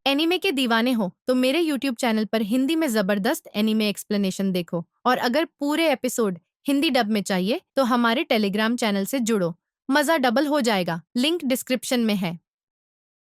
Anime के दीवाने हो तो मेरे यूट्यूब चैनल पर हिंदी में जबरदस्त एनीमे एक्सप्लेनेशन देखो। और अगर पूरे एपिसोड हिंदी डब में चाहिए तो हमारे टेलीग्राम चैनल से जुड़ो, मजा डबल हो जाएगा। लिंक डिस्क्रिप्शन में है।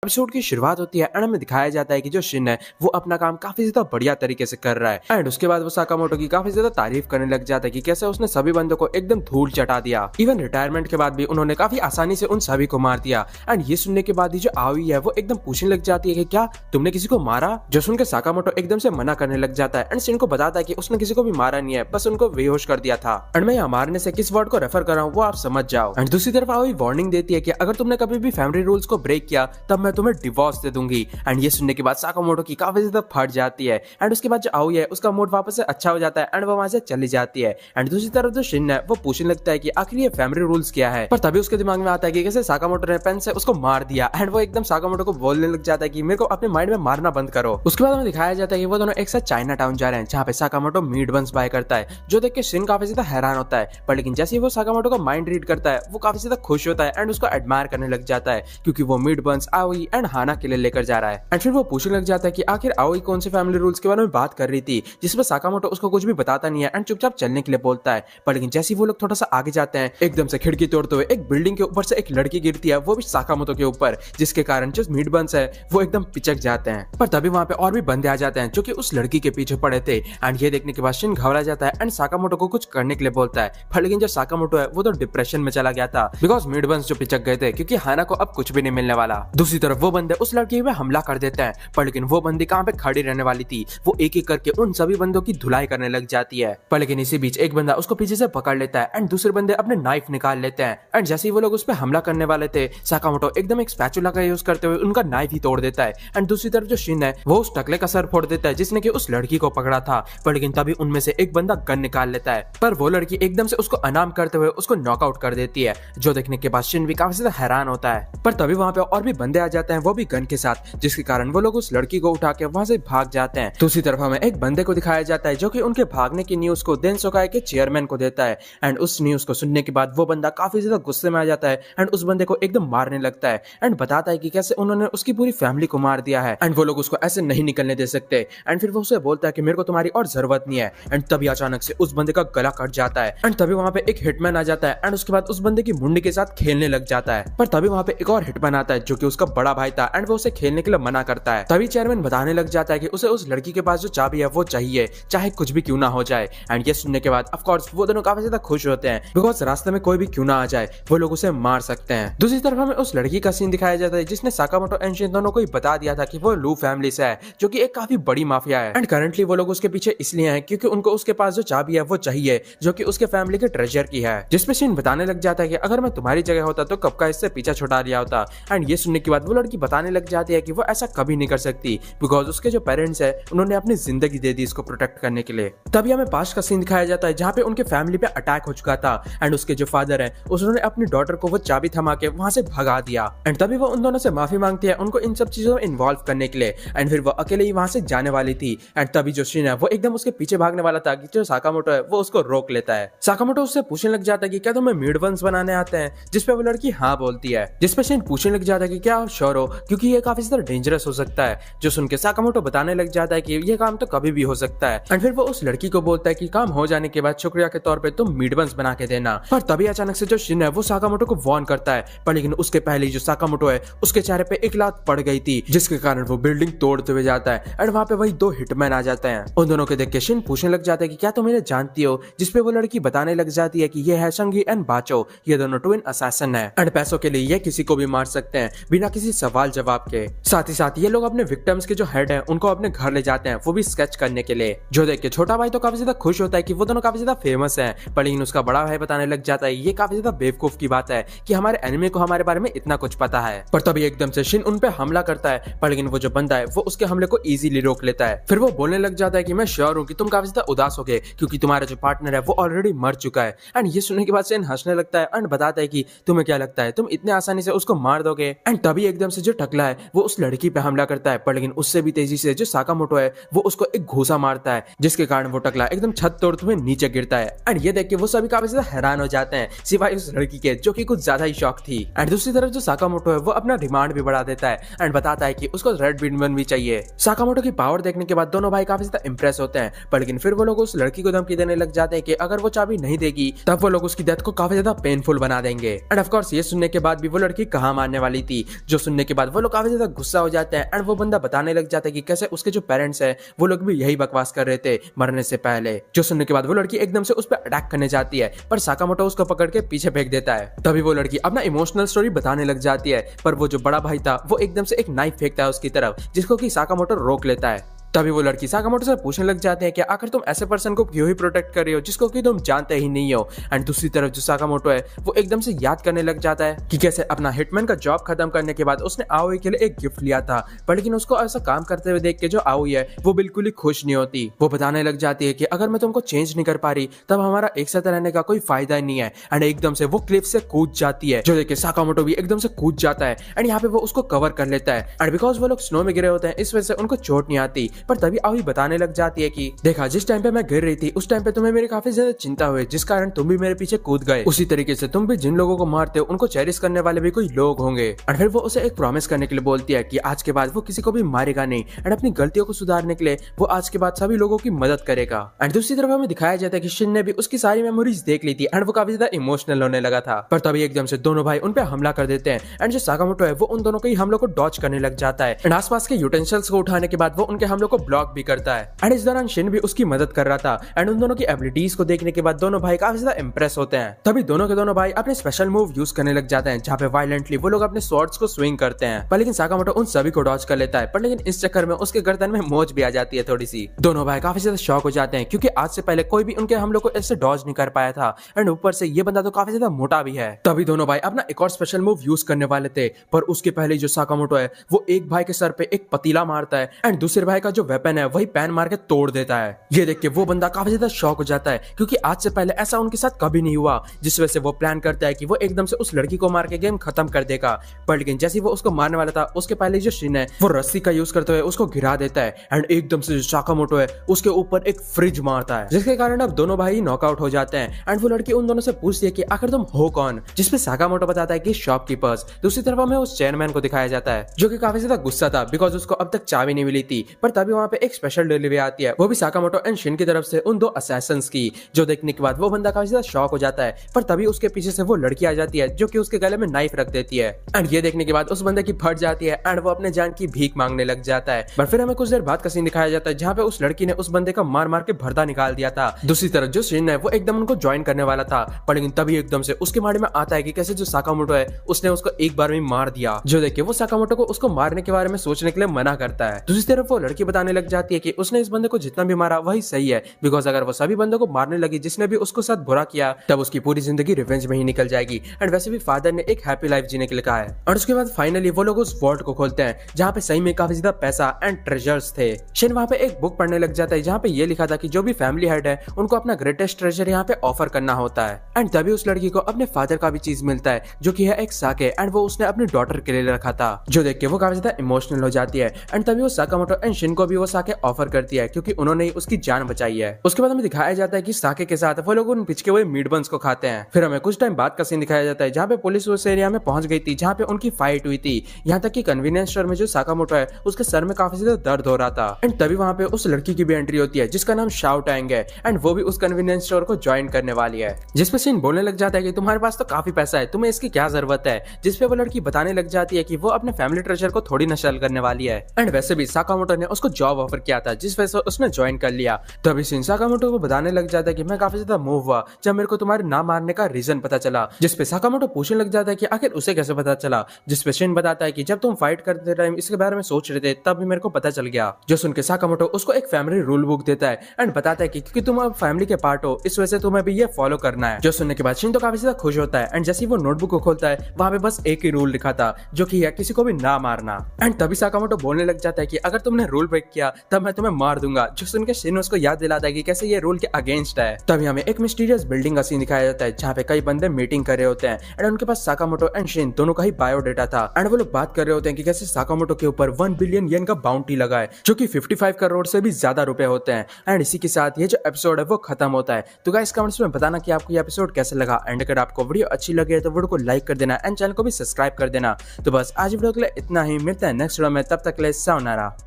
एपिसोड की शुरुआत होती है एंड हमें दिखाया जाता है कि जो शिन है वो अपना काम काफी ज्यादा बढ़िया तरीके से कर रहा है एंड उसके बाद वो साकामोटो की काफी ज्यादा तारीफ करने लग जाता है कि कैसे उसने सभी बंदों को एकदम धूल चटा दिया। इवन रिटायरमेंट के बाद भी उन्होंने काफी आसानी से उन सभी को मार दिया। एंड ये सुनने के बाद ही जो आवी है वो एकदम पूछने लग जाती है कि क्या तुमने किसी को मारा। जो सुनकर साकामोटो एकदम से मना करने लग जाता है एंड शिन को बताता है कि उसने किसी को भी मारा नहीं है, बस उनको बेहोश कर दिया था। एंड मैं यहाँ मारने से किस वर्ड को रेफर कर रहा हूँ वो आप समझ जाओ। एंड दूसरी तरफ आवी वार्निंग देती है कि अगर तुमने कभी भी फैमिली रूल्स को ब्रेक किया तब मैं तुम्हें डिवोर्स दे दूंगी। एंड ये सुनने के बाद साकामोटो की काफी ज्यादा फट जाती है एंड उसके बाद जो आवी है उसका मूड वापस से अच्छा हो जाता है एंड वो वहां से चली जाती है। एंड दूसरी तरफ जो शिन है वो पूछने लगता है कि आखिर ये फैमिली रूल्स क्या है, पर तभी उसके दिमाग में आता है कि कैसे साकामोटो ने पेन से उसको मार दिया। एंड वो एकदम साकामोटो को बोलने लग जाता है कि मेरे को अपने माइंड में मारना बंद करो। उसके बाद हमें दिखाया जाता है कि वो दोनों एक साथ चाइना टाउन जा रहे हैं जहाँ पे साकामोटो मीट बंस बाय करता है, जो देख के शिन काफी ज्यादा हैरान होता है। पर लेकिन जैसे ही वो साकामोटो का माइंड रीड करता है वो काफी ज्यादा खुश होता है एंड उसको एडमायर करने लग जाता है क्योंकि वो मीट बंस आवी एंड हाना के लिए लेकर जा रहा है। एंड फिर वो पूछने लग जाता है कि आखिर आवी कौन से फैमिली रूल्स के बारे में बात कर रही थी, जिसमें साकामोटो उसको कुछ भी बताता नहीं है एंड चुपचाप चलने के लिए बोलता है। पर लेकिन जैसे ही वो लोग थोड़ा सा आगे जाते हैं एकदम से खिड़की तोड़ते हुए एक बिल्डिंग के ऊपर से एक लड़की गिरती है, वो भी साकामोटो के ऊपर, जिसके कारण जो मीट बंस है वो एकदम पिचक जाते हैं। पर तभी वहां पे और भी बंदे आ जाते हैं जो कि उस लड़की के पीछे पड़े थे। एंड ये देखने के बाद शिन घबरा जाता है एंड साकामोटो को कुछ करने के लिए बोलता है। पर लेकिन जो साकामोटो है वो तो डिप्रेशन में चला गया था बिकॉज मीट बंस जो पिचक गए थे क्योंकि हाना को अब कुछ भी नहीं मिलने वाला। दूसरी तरफ वो बंदे उस लड़की पे हमला कर देते हैं, पर लेकिन वो बंदी कहाँ पे खड़ी रहने वाली थी, वो एक एक करके उन सभी बंदों की धुलाई करने लग जाती है। पर लेकिन इसी बीच एक बंदा उसको पीछे से पकड़ लेता है एंड दूसरे बंदे अपने नाइफ निकाल लेते हैं। एंड जैसे ही वो लोग उस पर हमला करने वाले थे साकामोटो एकदम एक स्पैचुला का यूज करते हुए उनका नाइफ ही तोड़ देता है। एंड दूसरी तरफ जो शिन है वो उस टकले का सर फोड़ देता है जिसने कि उस लड़की को पकड़ा था। पर लेकिन तभी उनमें से एक बंदा गन निकाल लेता है, पर वो लड़की एकदम से उसको अनाम करते हुए उसको नॉकआउट कर देती है, जो देखने के बाद शिन भी काफी ज्यादा हैरान होता है। पर तभी वहां पे और भी बंदे आ जाते हैं वो भी गन के साथ, जिसके कारण वो लोग उस लड़की को उठा के वहां से भाग जाते हैं। दूसरी तरफ हमें एक बंदे को दिखाया जाता है जो कि उनके भागने की न्यूज को देनसोकाई के चेयरमैन को देता है। एंड उस न्यूज को सुनने के बाद वो बंदा काफी ज्यादा गुस्से में आ जाता है एंड उस बंदे को एकदम मारने लगता है एंड बताता है कि कैसे उन्होंने उसकी पूरी फैमिली को मार दिया है एंड वो लोग उसको ऐसे नहीं निकलने दे सकते। एंड फिर वो उसे बोलता है कि मेरे को तुम्हारी और जरूरत नहीं है। एंड तभी अचानक से उस बंदे का गला कट जाता है एंड तभी वहां पे एक हिटमैन आ जाता है एंड उसके बाद उस बंदे की मुंडी के साथ खेलने लग जाता है। पर तभी वहां पे एक और हिटमैन आता है जो कि उसका बड़ा भाई था एंड वो उसे खेलने के लिए मना करता है। तभी चेयरमैन बताने लग जाता है कि उसे उस लड़की के पास जो चाबी है वो चाहिए, चाहे कुछ भी क्यों ना हो जाए। एंड ये सुनने के बाद ऑफ कोर्स वो दोनों काफी ज्यादा खुश होते हैं बिकॉज रास्ते में कोई भी क्यों ना आ जाए वो लोग उसे मार सकते हैं। दूसरी तरफ हमें उस लड़की का सीन दिखाया जाता है जिसने साकामोटो एंड शिन दोनों को ही बता दिया था कि वो लू फैमिली से है, जो कि एक काफी बड़ी माफिया है। एंड करंटली वो लोग उसके पीछे इसलिए हैं क्योंकि उनको उसके पास जो चाबी है वो चाहिए, जो कि उसके फैमिली के ट्रेजर की है। जिसपे शिन बताने लग जाता है कि अगर मैं तुम्हारी जगह होता तो कब का इससे पीछा छुड़ा लिया होता। एंड ये सुनने के बाद वो लड़की बताने लग जाती है कि वो ऐसा कभी नहीं कर सकती बिकॉज उसके जो पेरेंट्स है उन्होंने अपनी जिंदगी दे दी इसको प्रोटेक्ट करने के लिए। तभी हमें पास्ट का सीन दिखाया जाता है जहाँ पे उनके फैमिली पे अटैक हो चुका था एंड उसके जो फादर है उन्होंने अपनी डॉटर को वो चाबी थमा के वहां से भगा दिया। एंड तभी वो उन दोनों से माफी मांगती है उनको इन सब चीजों में इन्वॉल्व करने के लिए। एंड फिर वो अकेले ही वहां से जाने वाली थी एंड तभी जो शिन है वो एकदम उसके पीछे भागने वाला था कि जो साकामोटो है वो उसको रोक लेता है। साकामोटो उससे पूछने लग जाता है कि क्या तुम्हें मीट बंस बनाने आते हैं, जिसपे वो लड़की हाँ बोलती है। जिसपे शिन पूछने लग जाता है कि क्या आप श्योर हो क्योंकि ये काफी ज्यादा डेंजरस हो सकता है। जो सुन के साकामोटो बताने लग जाता है कि ये काम तो कभी भी हो सकता है। एंड फिर वो उस लड़की को बोलता है कि काम हो जाने के बाद शुक्रिया के तौर पे तुम मीट बंस बना के देना। पर तभी अचानक से जो शिन है वो साकामोटो को वार्न करता है, पर लेकिन उसके पहले जो साकामोटो है उसके चेहरे पे एक लात पड़ गई थी जिसके कारण वो बिल्डिंग तोड़ते हुए जाता है। एंड वहां पे वही दो हिटमैन आ जाते हैं। उन दोनों को देख के शिन पूछने लग जाता है कि क्या तुम इन्हें जानती हो, जिसपे वो लड़की बताने लग जाती है कि ये है संगी एंड बाचो, ये दोनों ट्विन असैसिन है एंड पैसों के लिए ये किसी को भी मार सकते हैं बिना किसी सवाल जवाब के। साथ ही साथ ये लोग अपने विक्टिम्स के जो हेड है उनको अपने घर ले जाते हैं, वो भी स्केच करने के लिए। जो देख के छोटा भाई तो काफी ज्यादा खुश होता है कि वो दोनों काफी ज्यादा फेमस हैं, पर लेकिन उसका बड़ा भाई बताने लग जाता है ये काफी ज्यादा बेवकूफ की बात है कि हमारे एनिमे को हमारे बारे में इतना कुछ पता है। पर तभी एकदम से शिन उन पे हमला करता है, पर लेकिन वो जो बंदा है वो उसके हमले को इजीली रोक लेता है। फिर वो बोलने लग जाता है कि मैं श्योर हूँ कि तुम काफी ज्यादा उदास हो गए क्योंकि तुम्हारा जो पार्टनर है वो ऑलरेडी मर चुका है। एंड ये सुनने के बाद शिन हंसने लगता है एंड बताता है कि तुम्हें क्या लगता है तुम इतने आसानी से उसको मार दोगे। एंड तभी एकदम एकदम से जो टकला है वो उस लड़की पे हमला करता है, पर लेकिन उससे भी तेजी से जो साकामोटो है वो उसको एक घूसा मारता है, जिसके कारण वो टकला एकदम छत तोड़ते हुए नीचे गिरता है। एंड ये देख के वो सभी काफी ज्यादा हैरान हो जाते हैं, सिवाय उस लड़की के जो कि कुछ ज्यादा ही शॉक थी। एंड दूसरी तरफ जो साकामोटो है वो अपना डिमांड भी बढ़ा देता है एंड बताता है कि उसको रेड विंडमैन भी चाहिए। साकामोटो की पावर देखने के बाद दोनों भाई काफी ज्यादा इंप्रेस होते हैं, पर लेकिन फिर वो लोग उस लड़की को धमकी देने लग जाते हैं कि अगर वो चाबी नहीं देगी तब वो लोग उसकी डेथ को काफी ज्यादा पेनफुल बना देंगे। एंड ऑफ कोर्स ये सुनने के बाद भी वो लड़की कहाँ मानने वाली थी, जो सुनने के बाद वो लोग काफी ज्यादा गुस्सा हो जाते हैं। एंड वो बंदा बताने लग जाता है कि कैसे उसके जो पेरेंट्स है वो लोग भी यही बकवास कर रहे थे मरने से पहले। जो सुनने के बाद वो लड़की एकदम से उस पर अटैक करने जाती है, पर साकामोटो उसको पकड़ के पीछे फेंक देता है। तभी वो लड़की अपना इमोशनल स्टोरी बताने लग जाती है, पर वो जो बड़ा भाई था वो एकदम से एक नाइफ फेंकता है उसकी तरफ, जिसको कि साकामोटो रोक लेता है। तभी वो लड़की साकामोटो से पूछने लग जाते हैं कि आखिर तुम ऐसे पर्सन को क्यों ही प्रोटेक्ट कर रही हो जिसको कि तुम जानते ही नहीं हो। एंड दूसरी तरफ जो साकामोटो है वो एकदम से याद करने लग जाता है कि कैसे अपना हिटमैन का जॉब खत्म करने के बाद उसने आओई के लिए एक गिफ्ट लिया था, पर लेकिन उसको ऐसा काम करते हुए देख के जो आओई है वो बिल्कुल ही खुश नहीं होती। वो बताने लग जाती है कि अगर मैं तुमको चेंज नहीं कर पा रही तब हमारा एक साथ रहने का कोई फायदा ही नहीं है। एंड एकदम से वो क्लिफ से कूद जाती है, जो देख के साकामोटो भी एकदम से कूद जाता है एंड यहाँ पे वो उसको कवर कर लेता है। एंड बिकॉज वो लोग स्नो में गिरे होते हैं इस वजह से उनको चोट नहीं आती, पर तभी आओई बताने लग जाती है कि देखा जिस टाइम पे मैं गिर रही थी उस टाइम पे तुम्हें मेरी काफी ज्यादा चिंता हुई, जिस कारण तुम भी मेरे पीछे कूद गए। उसी तरीके से तुम भी जिन लोगों को मारते हो उनको चेरिश करने वाले भी कोई लोग होंगे। और फिर वो उसे एक प्रॉमिस करने के लिए बोलती है कि आज के बाद वो किसी को भी मारेगा नहीं एंड अपनी गलतियों को सुधारने के लिए वो आज के बाद सभी लोगों की मदद करेगा। एंड दूसरी तरफ हमें दिखाया जाता है कि शिन ने भी उसकी सारी मेमोरीज देख ली थी एंड वो काफी ज्यादा इमोशनल होने लगा था, पर तभी एकदम से दोनों भाई उन पे हमला कर देते हैं। एंड जो साकामोटो है वो उन दोनों के हमलों को डॉच करने लग जाता है एंड आसपास के यूटेंसिल्स को उठाने के बाद वो उनके हमलों को ब्लॉक भी करता है। एंड इस दौरान शिन भी उसकी मदद कर रहा था एंड उन दोनों की एबिलिटीज को देखने के बाद दोनों भाई काफी ज्यादा इंप्रेस होते हैं। तभी दोनों के दोनों भाई अपने स्पेशल मूव यूज करने लग जाते हैं, जहाँ पे वायलेंटली वो लोग अपने स्वॉर्ड्स को स्विंग करते हैं, पर लेकिन साकामोटो उन सभी को डॉच कर लेता है, पर लेकिन इस चक्कर में उसके गर्दन में मोच भी आ जाती है थोड़ी सी। दोनों भाई काफी ज्यादा शॉक हो जाते हैं क्योंकि आज से पहले कोई भी उनके हमलों को ऐसे डॉज नहीं कर पाया था एंड ऊपर से ये बंदा तो काफी ज्यादा मोटा भी है। तभी दोनों भाई अपना एक और स्पेशल मूव यूज करने वाले थे, पर उसके पहले जो साकामोटो है वो एक भाई के सर पे एक पतीला मारता है एंड दूसरे भाई का जो वेपन है वही पैन मार के तोड़ देता है। ये देख के वो बंदा काफी ज्यादा शॉक हो जाता है क्योंकि आज से पहले ऐसा उनके साथ कभी नहीं हुआ, जिस वजह से वो प्लान करता है कि वो एकदम से उस लड़की को मार के गेम खत्म कर देगा। पर लेकिन जैसे वो उसको मारने वाला था उसके पहले जो शिन है वो रस्सी का यूज करते हुए उसको गिरा देता है एंड एकदम से जो साकामोटो है उसके ऊपर एक फ्रिज मारता है, जिसके कारण अब दोनों भाई नॉकआउट हो जाते हैं। एंड वो लड़की उन दोनों से पूछती है कि आखिर तुम हो कौन, जिसपे साकामोटो बताता है कि शॉपकीपर्स। दूसरी तरफ हमें उस चेयरमैन को दिखाया जाता है जो कि काफी ज्यादा गुस्सा था बिकॉज उसको अब तक चाबी नहीं मिली थी, पर तभी वहाँ पे एक स्पेशल डिलीवरी आती है, वो भी साकामोटो एंड शिन की तरफ से उन दो असैसिन्स की, जो देखने के बाद वो बंदा काफी ज्यादा शॉक हो जाता है। पर तभी उसके पीछे से वो लड़की आ जाती है जो कि उसके गले में नाइफ रख देती है एंड ये देखने के बाद उस बंदे की फट जाती है एंड वो अपने जान की भीख मांगने लग जाता है। पर फिर हमें कुछ देर बाद का सीन दिखाया जाता है जहाँ पे उस लड़की ने उस बंदे का मार मार के भरता निकाल दिया था। दूसरी तरफ जो शिन है वो एकदम उनको ज्वाइन करने वाला था, पर लेकिन तभी एकदम से उसके मारे में आता है कि कैसे जो साकामोटो है उसने उसको एक बार में मार दिया, जो देख के वो साकामोटो को उसको मारने के बारे में सोचने के लिए मना करता है। दूसरी तरफ वो लड़की बताने लग जाती है कि उसने इस बंदे को जितना भी मारा वही सही है, बिकॉज अगर वो सभी बंदों को मारने लगी जिसने भी उसको साथ बुरा किया तब उसकी पूरी जिंदगी रिवेंज में ही निकल जाएगी। एंड वैसे भी फादर ने एक हैप्पी लाइफ जीने के लिए कहा है। और उसके बाद फाइनली वो लोग उस वॉल्ट को खोलते हैं जहाँ पे सही में काफी ज्यादा पैसा एंड ट्रेजर्स थे। शिन वहाँ पे एक बुक पढ़ने लग जाता है जहाँ पे ये लिखा था कि जो भी फैमिली हेड है उनको अपना ग्रेटेस्ट ट्रेजर यहाँ पे ऑफर करना होता है। एंड तभी उस लड़की को अपने फादर का भी चीज मिलता है जो कि है एक साके, एंड वो उसने अपनी डॉटर के लिए रखा था, जो देख के वो काफी ज्यादा इमोशनल हो जाती है। एंड तभी वो साकामोटो एंड शिन को भी वो साके ऑफर करती है क्योंकि उन्होंने ही उसकी जान बचाई है। उसके बाद हमें दिखाया जाता है कि साके के साथ वो लोग उन पिचके हुए मीट बंस को खाते हैं। फिर हमें कुछ टाइम बाद का सीन दिखाया जाता है जहाँ पे पुलिस उस एरिया में पहुंच गई थी जहाँ पे उनकी फाइट हुई थी, यहाँ तक कि कन्वीनियंस स्टोर में जो साकामोटो है उसके सर में काफी ज्यादा दर्द हो रहा था। एंड तभी वहाँ पे उस लड़की की भी एंट्री होती है जिसका नाम शाओ टैंग है एंड वो भी उस कन्वीनियंस स्टोर को ज्वाइन करने वाली है, जिसपे शिन बोलने लग जाता है कि तुम्हारे पास तो काफी पैसा है, तुम्हें इसकी क्या जरूरत है, जिसपे वो लड़की बताने लग जाती है कि वो अपने फैमिली ट्रेजर को थोड़ी नशल करने वाली है। एंड वैसे भी साकामोटो ने उसको जॉब ऑफर किया था जिस वजह से उसने ज्वाइन कर लिया। तभी शिन साकामोटो को बताने लग जाता है कि मैं काफी ज्यादा मूव हुआ जब मेरे को तुम्हारे ना मारने का रीजन पता चला, जिसपे साकामोटो पूछने लग जाता है कि आखिर उसे कैसे पता चला, जिसपे शिन बताता है कि जब तुम फाइट करते टाइम इसके बारे में सोच रहे थे तब भी मेरे को पता चल गया। जो सुन के साकामोटो उसको एक फैमिली रूल बुक देता है एंड बताता है कि क्योंकि तुम अब फैमिली के पार्ट हो इस वजह से तुम्हें भी ये फॉलो करना है। जो सुनने के बाद शिन तो काफी ज्यादा खुश होता है एंड जैसे ही वो नोटबुक को खोलता है वहां पे बस एक ही रूल लिखा था जो कि है किसी को भी ना मारना। एंड तभी साकामोटो बोलने लग जाता है कि अगर तुमने रूल ब्रेक ब्रेक किया तब मैं तुम्हें मार दूंगा, जो सुनकर शिन उसको याद दिलाता है कि कैसे ये रूल के अगेंस्ट है। तभी हमें एक मिस्टीरियस बिल्डिंग का सीन दिखाया जाता है जहाँ पे कई बंदे मीटिंग कर रहे होते हैं एंड उनके पास साकामोटो एंड शिन दोनों का ही बायोडेटा था एंड वो लोग बात कर रहे होते हैं कि कैसे साकामोटो के ऊपर 1 बिलियन येन का बाउंटी लगा है, जो कि 55 करोड़ से भी ज्यादा रुपए होते हैं। एंड इसी के साथ ये जो एपिसोड है वो खत्म होता है। तो गाइस कमेंट्स में बताना कि आपको ये एपिसोड कैसा लगा एंड अगर आपको वीडियो अच्छी लगे तो वीडियो को लाइक कर देना एंड चैनल को भी सब्सक्राइब कर देना। तो बस आज वीडियो के लिए इतना ही, मिलता है नेक्स्ट वीडियो में, तब तक के लिए सायोनारा।